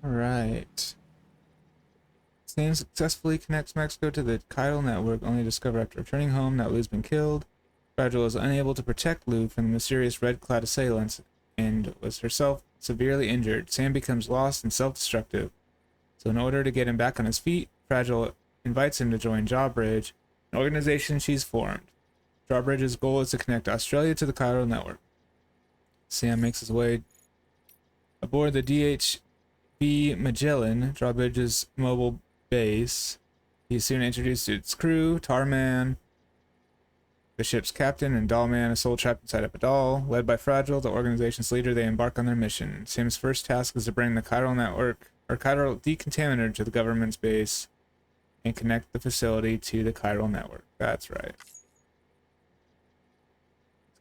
Alright. Sam successfully connects Mexico to the Chiral network, only to discover after returning home that Lou's been killed. Fragile is unable to protect Lou from the mysterious red-clad assailants and was herself severely injured. Sam becomes lost and self-destructive. So in order to get him back on his feet, Fragile invites him to join Jawbridge, an organization she's formed. Jawbridge's goal is to connect Australia to the Chiral network. Sam makes his way aboard the DHV Magellan, Drawbridge's mobile base. He's soon introduced to its crew, Tarman, the ship's captain, and Dollman, a soul trapped inside of a doll. Led by Fragile, the organization's leader, they embark on their mission. Sam's first task is to bring the Chiral network, or Chiral decontaminator, to the government's base and connect the facility to the Chiral network. That's right. Let's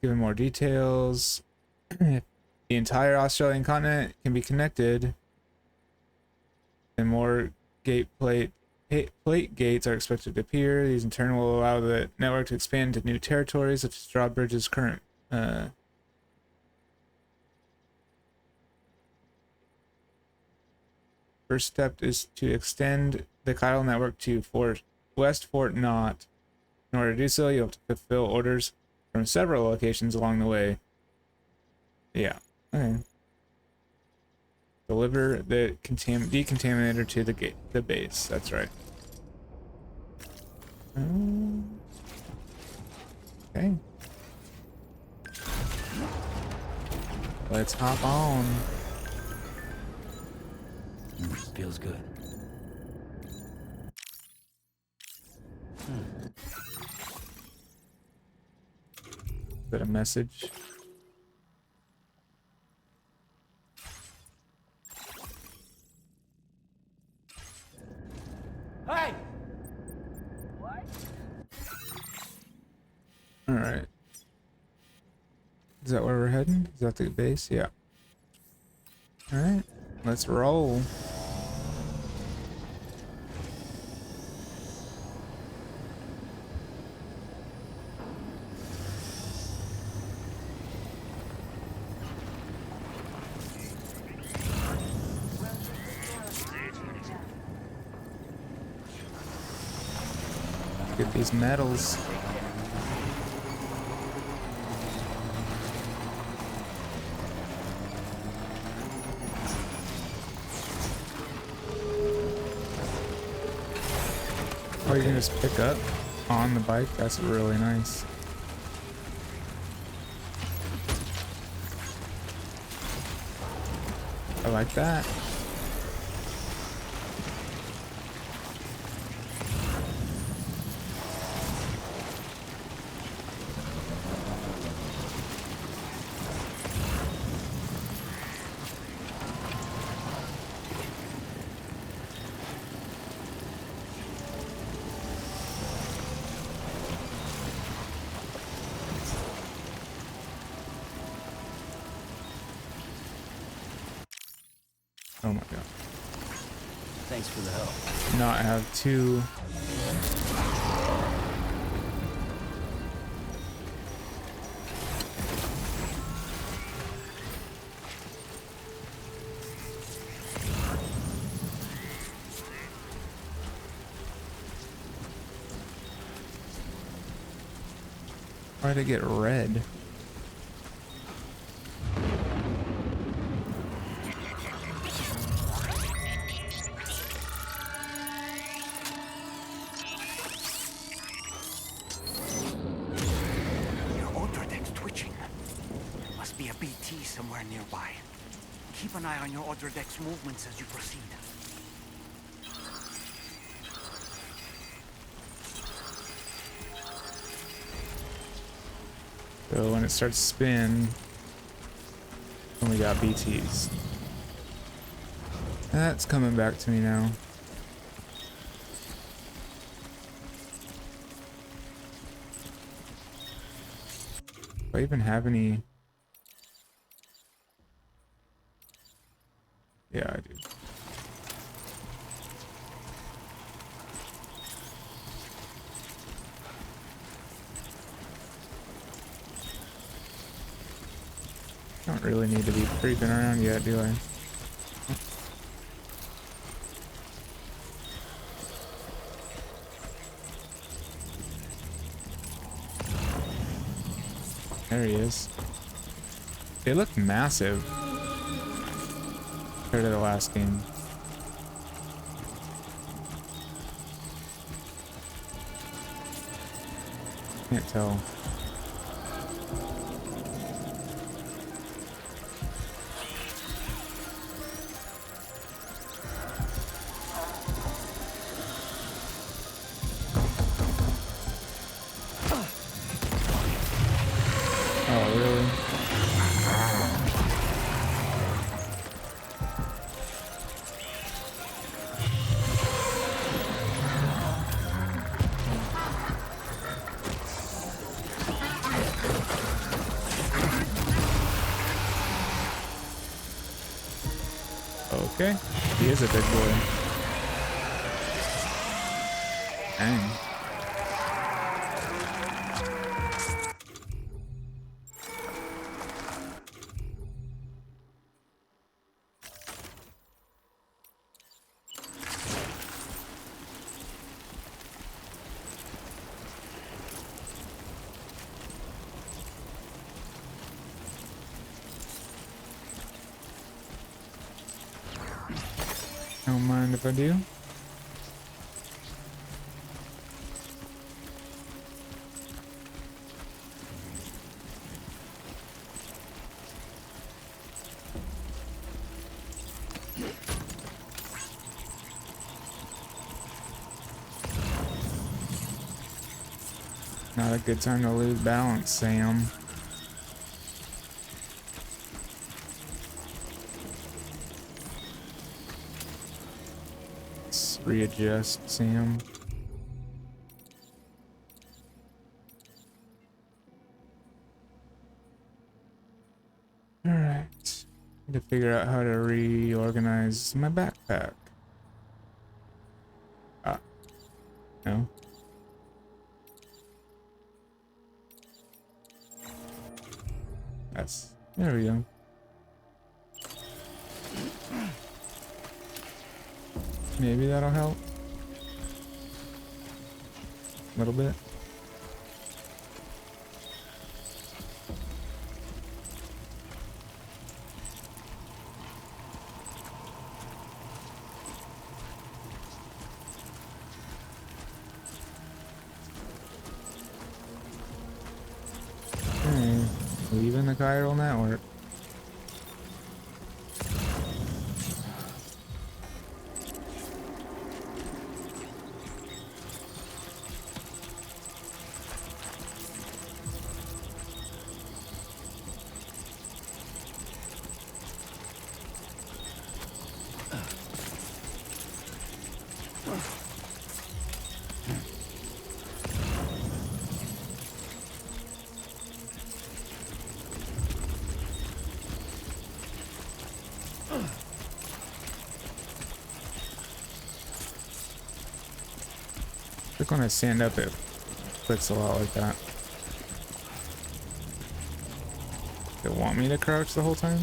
give him more details. The entire Australian continent can be connected, and more plate gates are expected to appear. These in turn will allow the network to expand to new territories, such as Drawbridge's current. First step is to extend the Chiral network to West Fort Knott. In order to do so, you have to fulfill orders from several locations along the way. Yeah. Okay. Deliver the decontaminator to the base. That's right. Okay. Let's hop on. Feels good. Is that a message? Hey! Alright. Is that where we're heading? Is that the base? Yeah. Alright. Let's roll. Get these medals. Oh, you can just pick up on the bike? That's really nice. I like that. Oh my god. Thanks for the help. Now I have two. Why'd it get red? Somewhere nearby. Keep an eye on your other deck's movements as you proceed. So when it starts to spin, then we got BTs. That's coming back to me now. Do I even have any? Yeah, I do. Don't really need to be creeping around yet, do I? there he is. They look massive compared to the last game. Can't tell. Oh, really? Okay, he is a big boy. Dang. Don't mind if I do. Not a good time to lose balance, Sam. Let's readjust, Sam. Alright. Need to figure out how to reorganize my backpack. Ah, no. There we go. Maybe that'll help. A little bit. Leaving the chiral network. I think when I stand up, it clicks a lot like that. They want me to crouch the whole time?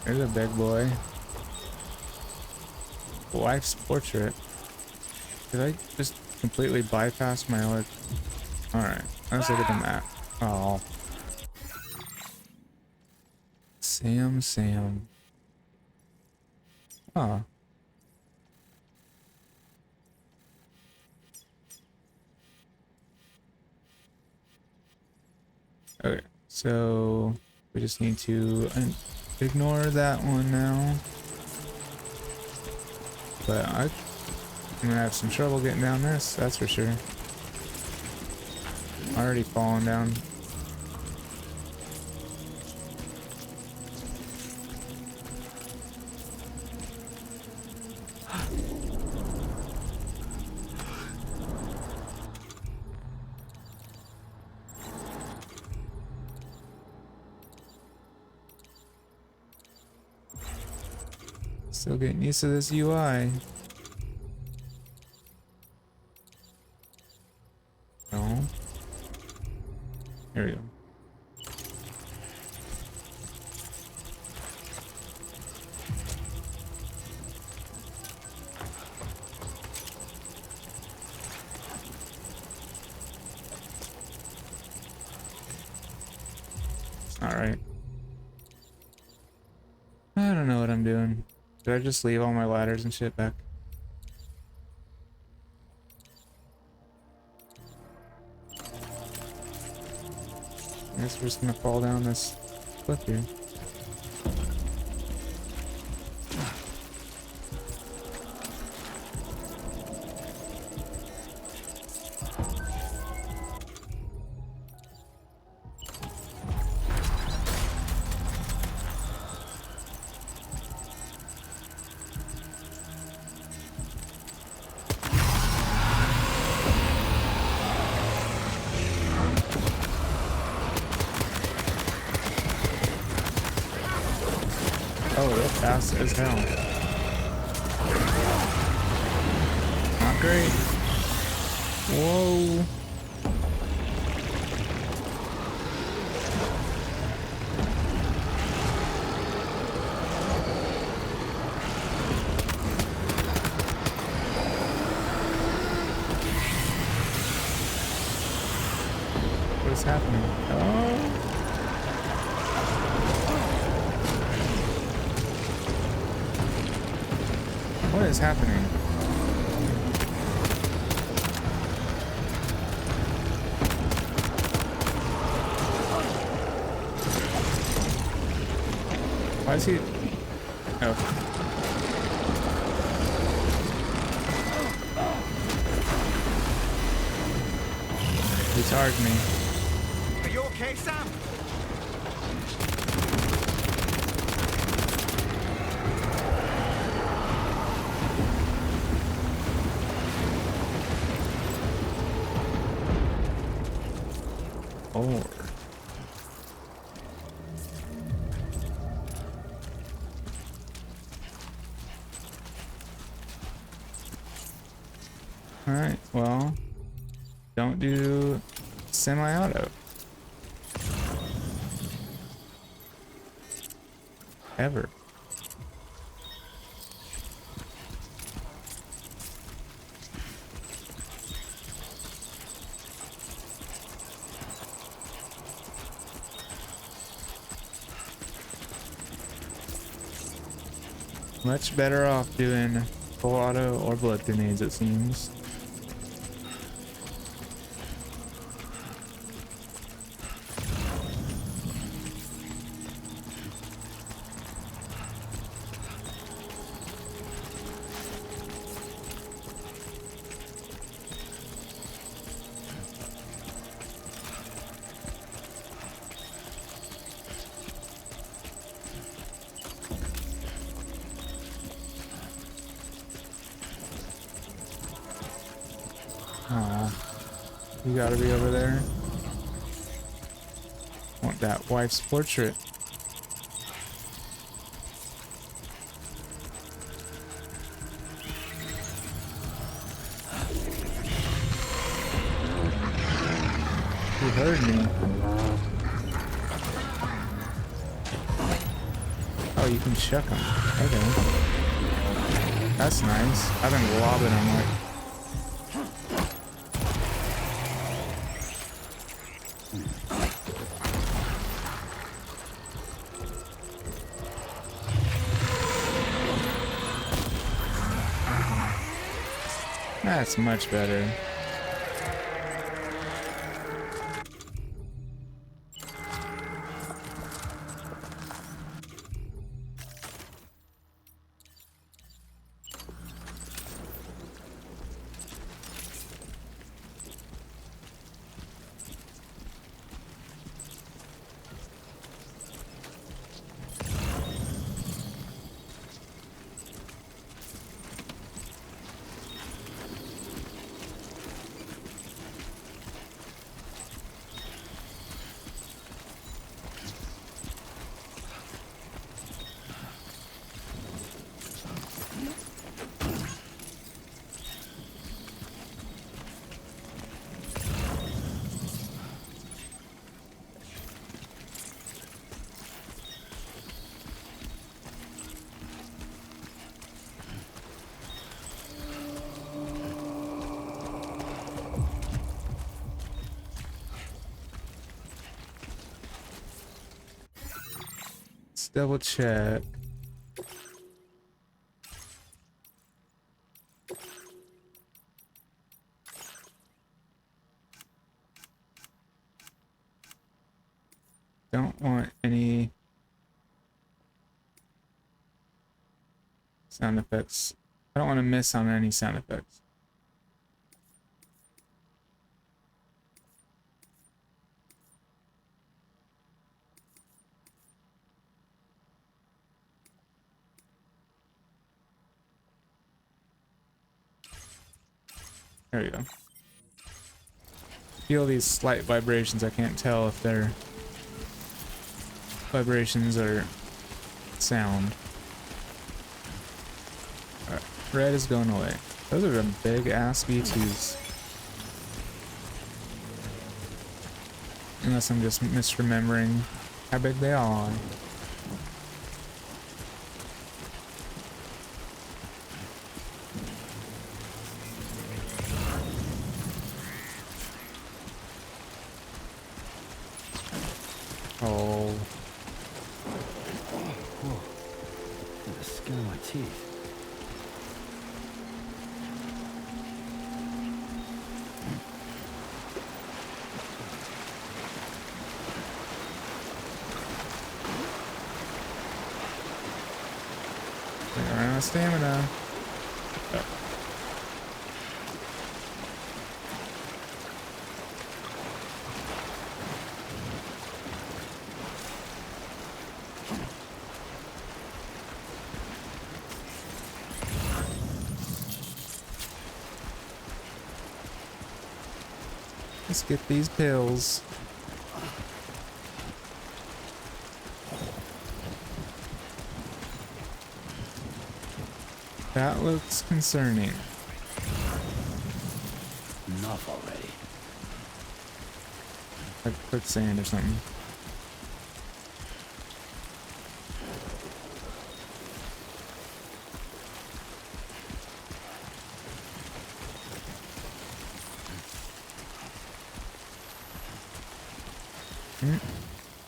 There's a big boy. Wife's portrait. Did I just completely bypass my like? Alright, let's look at the map. Oh. Sam. Oh. Okay, so we just need to ignore that one now. But I'm gonna have some trouble getting down this, that's for sure. Already falling down. Still getting used to this UI. Here we go. Alright. I don't know what I'm doing. Did I just leave all my ladders and shit back? I guess we're just gonna fall down this cliff here. Oh, they're fast as hell. Not great. Whoa. What is happening? Oh. What is happening? Why is he? Oh. He charged me. Are you okay, Sam? Oh. Alright, well, don't do semi-auto. Ever. Much better off doing full auto or blood grenades, it seems. Aw, you gotta be over there. Want that wife's portrait. You heard me. Oh, you can chuck them. Okay. That's nice. I've been lobbing them like. That's much better. double check. Don't want any sound effects. I don't want to miss on any sound effects. There you go. Feel these slight vibrations. I can't tell if they're vibrations or sound. Alright, red is going away. Those are some big ass V2s. Unless I'm just misremembering how big they are. Oh. Look at the skin of my teeth. Bring around stamina. Oh. Let's get these pills. That looks concerning. Enough already. Like quicksand or something.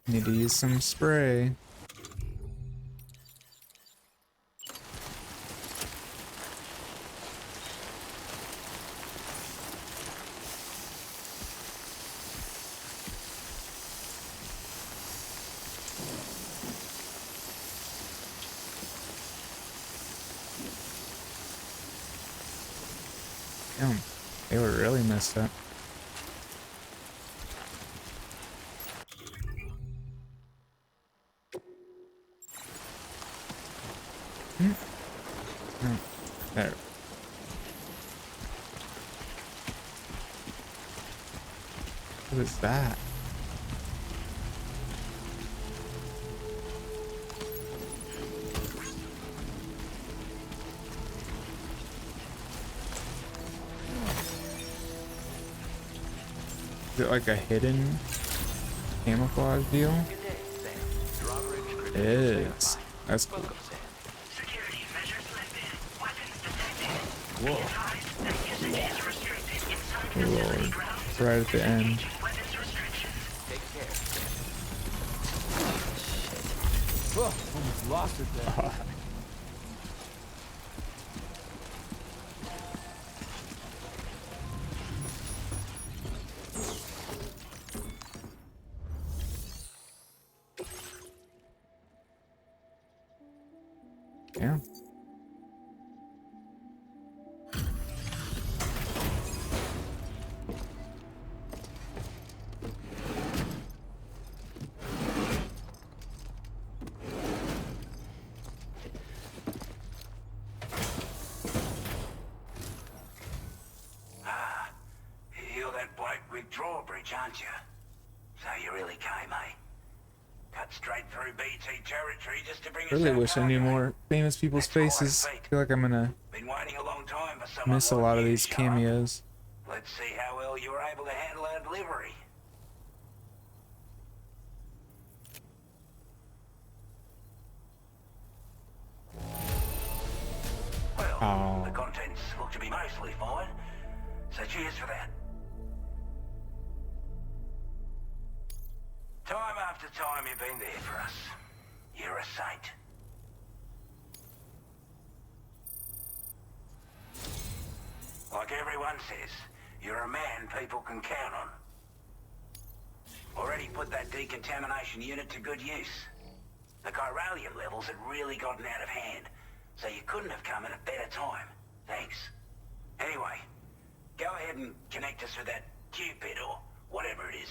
Need to use some spray. Damn, they were really messed up. No, there. What is that? Is it like a hidden camouflage deal? It is. That's cool. Whoa. Lord. Right at the end. Oh, almost lost it there. Yeah. You're that bloke with drawbridge, aren't you? So you really came, eh? Cut straight through BT territory just to bring us Really our wish I knew cargo. more famous people's That's quite a faces. feat. Feel like I'm gonna Been waiting a long time for someone miss a like lot of you to these show up. cameos. Let's see how well you were able to handle our delivery. Well, Oh. the contents look to be mostly fine, so cheers for that. Time after time you've been there for us. you're a saint. Like everyone says, you're a man people can count on. Already put that decontamination unit to good use. The chiralium levels had really gotten out of hand, so you couldn't have come at a better time. Thanks. Anyway, go ahead and connect us with that Cupid or whatever it is.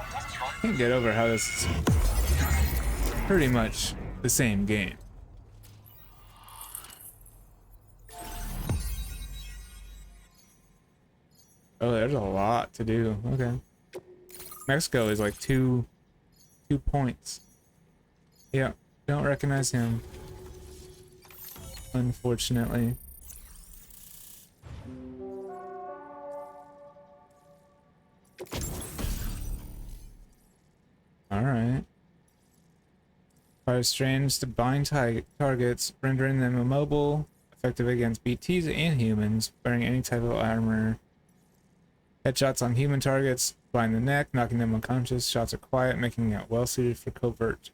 I can't get over how this is pretty much the same game. Oh, there's a lot to do. Okay. Mexico is like two points. Yeah, don't recognize him. Unfortunately. Alright. Fire strands to bind targets, rendering them immobile, effective against BTs and humans, wearing any type of armor. Headshots on human targets blind the neck, knocking them unconscious. Shots are quiet, making it well suited for covert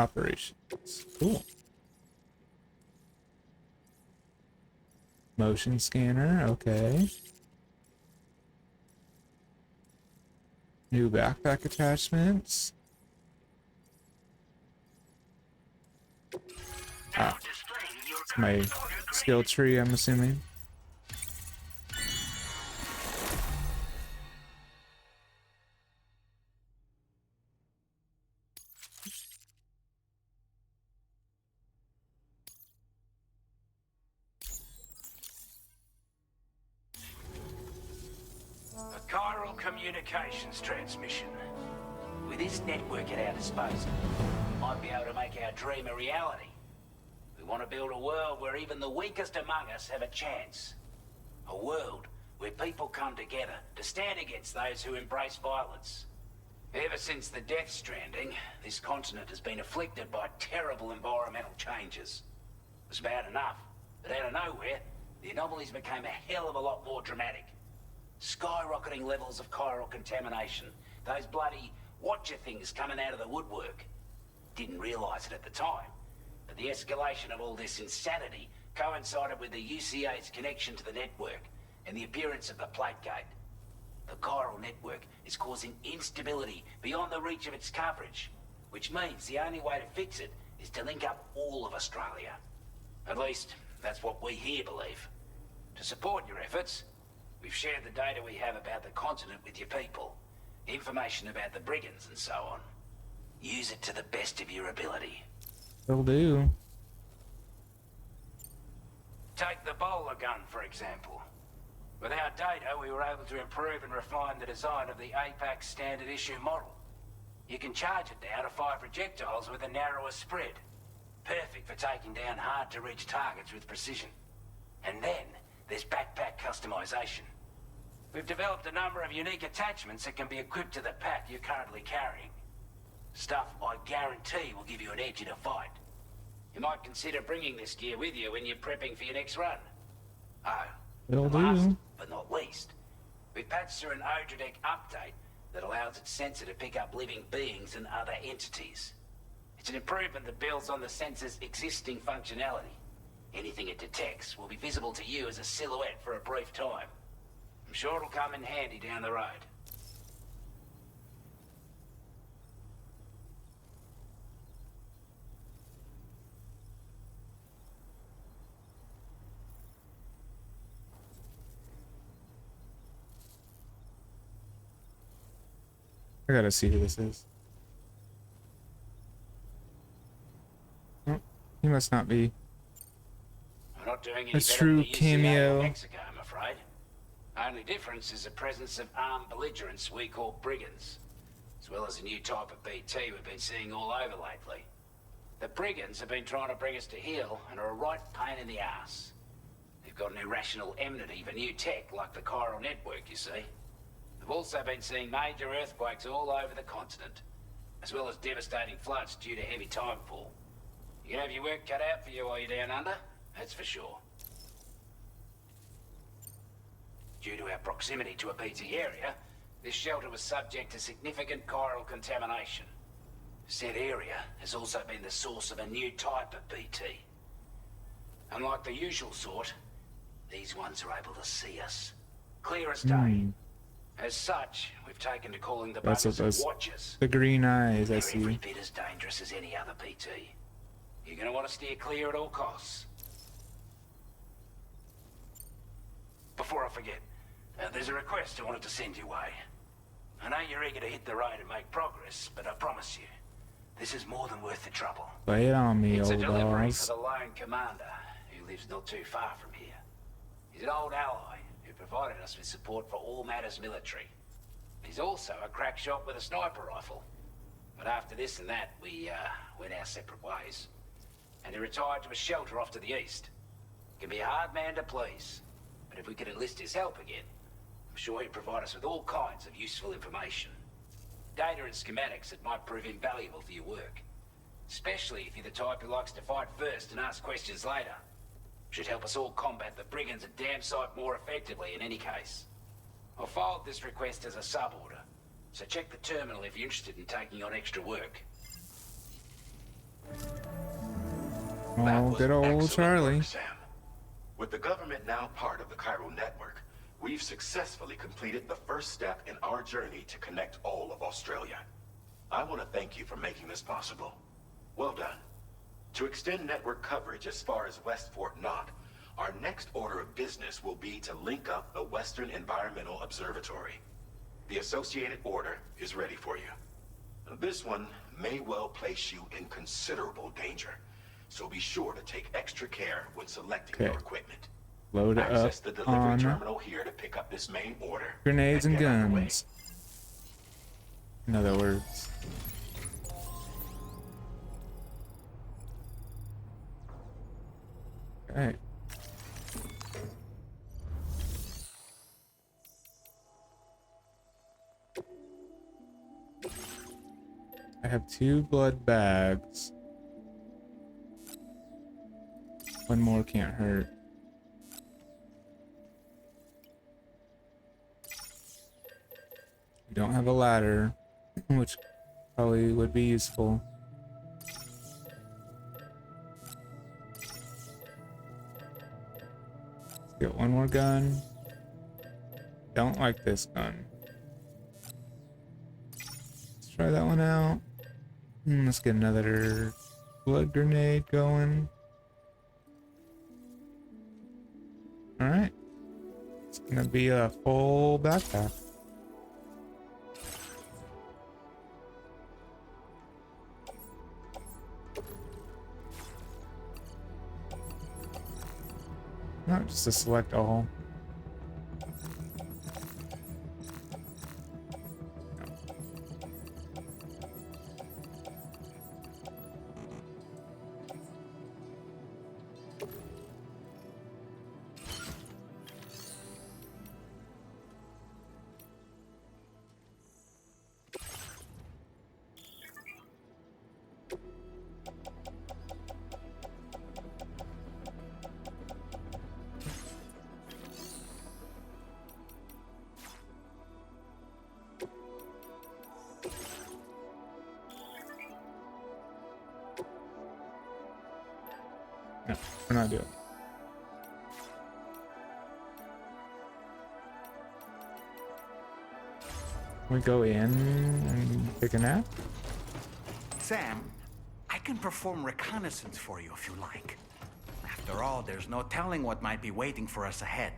operations. Cool. Motion scanner, okay. New backpack attachments. Ah, it's my skill tree, I'm assuming. A chiral communications transmission. With this network at our disposal, we might be able to make our dream a reality. We want to build a world where even the weakest among us have a chance. A world where people come together to stand against those who embrace violence. Ever since the death stranding, this continent has been afflicted by terrible environmental changes. It was bad enough, but out of nowhere, the anomalies became a hell of a lot more dramatic. Skyrocketing levels of chiral contamination. Those bloody watcher things coming out of the woodwork. Didn't realize it at the time, but the escalation of all this insanity coincided with the UCA's connection to the network and the appearance of the plate gate. The chiral network is causing instability beyond the reach of its coverage, which means the only way to fix it is to link up all of Australia. At least, that's what we here believe. To support your efforts, we've shared the data we have about the continent with your people. Information about the brigands and so on. Use it to the best of your ability. Will do. Take the bowler gun, for example. With our data, we were able to improve and refine the design of the APAC standard issue model. You can charge it now to fire projectiles with a narrower spread. Perfect for taking down hard-to-reach targets with precision. And then, there's backpack customization. We've developed a number of unique attachments that can be equipped to the pack you're currently carrying. Stuff I guarantee will give you an edge in a fight. You might consider bringing this gear with you when you're prepping for your next run. Oh, It'll last do. but not least, we patched through an Odradec update that allows its sensor to pick up living beings and other entities. It's an improvement that builds on the sensor's existing functionality. Anything it detects will be visible to you as a silhouette for a brief time. I'm sure it'll come in handy down the road. I gotta see who this is. Oh, he must not be. I'm not doing any A better true than the UCA cameo. or Mexico, I'm afraid. Only difference is the presence of armed belligerents we call brigands, as well as a new type of BT we've been seeing all over lately. The brigands have been trying to bring us to heel and are a right pain in the ass. They've got an irrational enmity for new tech, like the Chiral network, you see. They've also been seeing major earthquakes all over the continent, as well as devastating floods due to heavy timefall. You can have your work cut out for you while you're down under, that's for sure. Due to our proximity to a BT area, this shelter was subject to significant chiral contamination. Said area has also been the source of a new type of BT. Unlike the usual sort, these ones are able to see us. Clear as day. As such, we've taken to calling the That's what buggers those- Watchers. The green eyes, I They're see. every bit as dangerous as any other BT. You're gonna want to steer clear at all costs. Before I forget, there's a request I wanted to send your way. I know you're eager to hit the road and make progress, but I promise you, this is more than worth the trouble. Lay it on me, It's a old delivery balls. for the lone commander, who lives not too far from here. He's an old ally who provided us with support for all matters military. He's also a crack shot with a sniper rifle. But after this and that, we went our separate ways. And he retired to a shelter off to the east. Can be a hard man to please, but if we could enlist his help again, I'm sure he'd provide us with all kinds of useful information. Data and schematics that might prove invaluable for your work. Especially if you're the type who likes to fight first and ask questions later. Should help us all combat the brigands a damn sight more effectively in any case. I'll filed this request as a sub-order, so check the terminal if you're interested in taking on extra work. That Oh, was good old excellent Charlie. work, Sam. With the government now part of the Chiral network, we've successfully completed the first step in our journey to connect all of Australia. I want to thank you for making this possible. Well done. To extend network coverage as far as West Fort Knott, our next order of business will be to link up the Western Environmental Observatory. The associated order is ready for you. This one may well place you in considerable danger, so be sure to take extra care when selecting your Okay. equipment. Load it up Access the delivery on terminal here to pick up this main order. grenades and get out the way. guns. In other words. Okay. I have 2 blood bags. One more can't hurt. We don't have a ladder, which probably would be useful. Let's get one more gun. Don't like this gun. Let's try that one out. Let's get another blood grenade going. Alright. It's gonna be a full backpack. Not just to select all. No, we're not doing it. We go in and take a nap? Sam, I can perform reconnaissance for you if you like. After all, there's no telling what might be waiting for us ahead.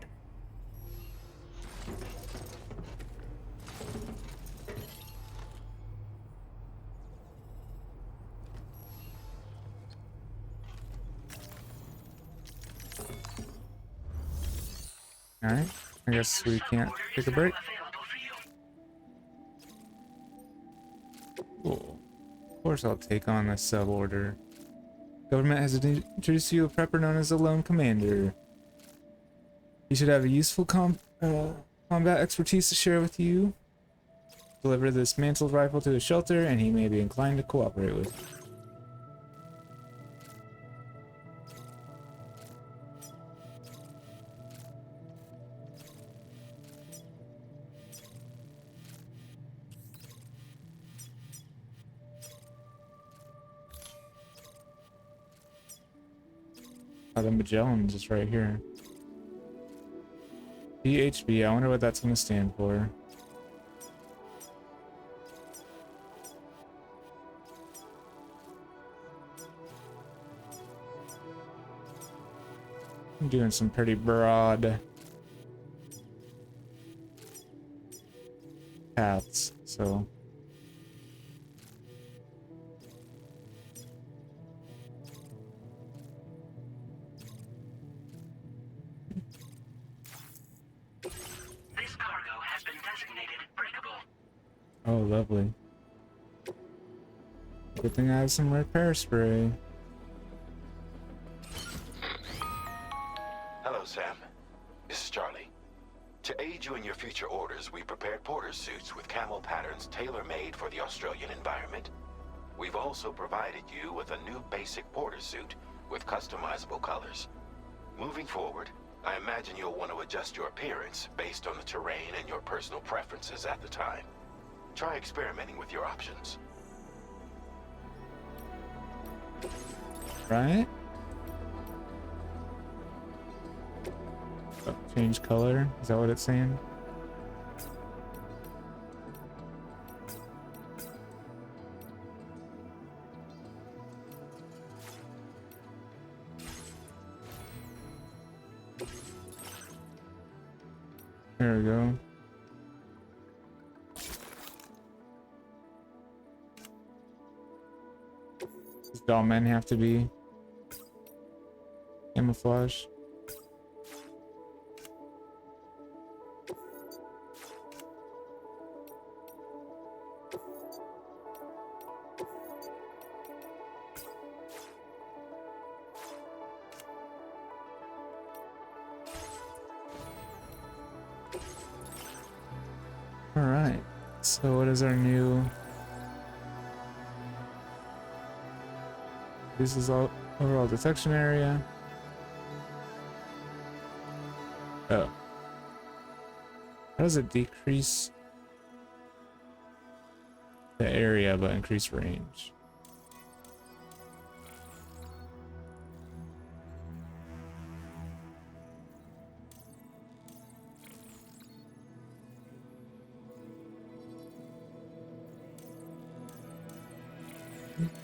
Alright, I guess we can't take a break. Cool. Of course I'll take on the sub-order. Government has introduced you a prepper known as the Lone Commander. You should have a useful combat expertise to share with you. Deliver this mantled rifle to his shelter, and he may be inclined to cooperate with you. Oh, the Magellan's is right here. PHB, I wonder what that's going to stand for. I'm doing some pretty broad paths, so... This cargo has been designated breakable. Oh, lovely. Good thing I have some repair spray. Hello, Sam. This is Charlie. To aid you in your future orders, we prepared porter's suits with camel patterns tailor-made for the Australian environment. We've also provided you with a new basic porter suit with customizable colors. Moving forward, I imagine you'll want to adjust your appearance based on the terrain and your personal preferences at the time. Try experimenting with your options. Right? Oh, change color? Is that what it's saying? There we go. Does all men have to be camouflage? All right. So what is our new? This is all overall detection area. Oh. How does it decrease the area but increase range?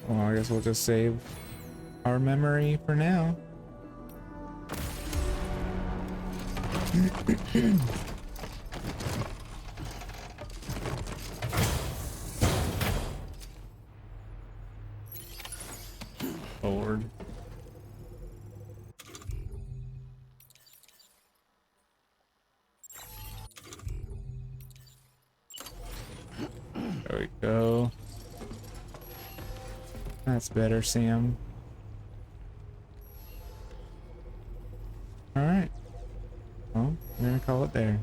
Well, I guess we'll just save our memory for now. Forward. There we go. That's better, Sam. Alright. Well, I'm gonna call it there.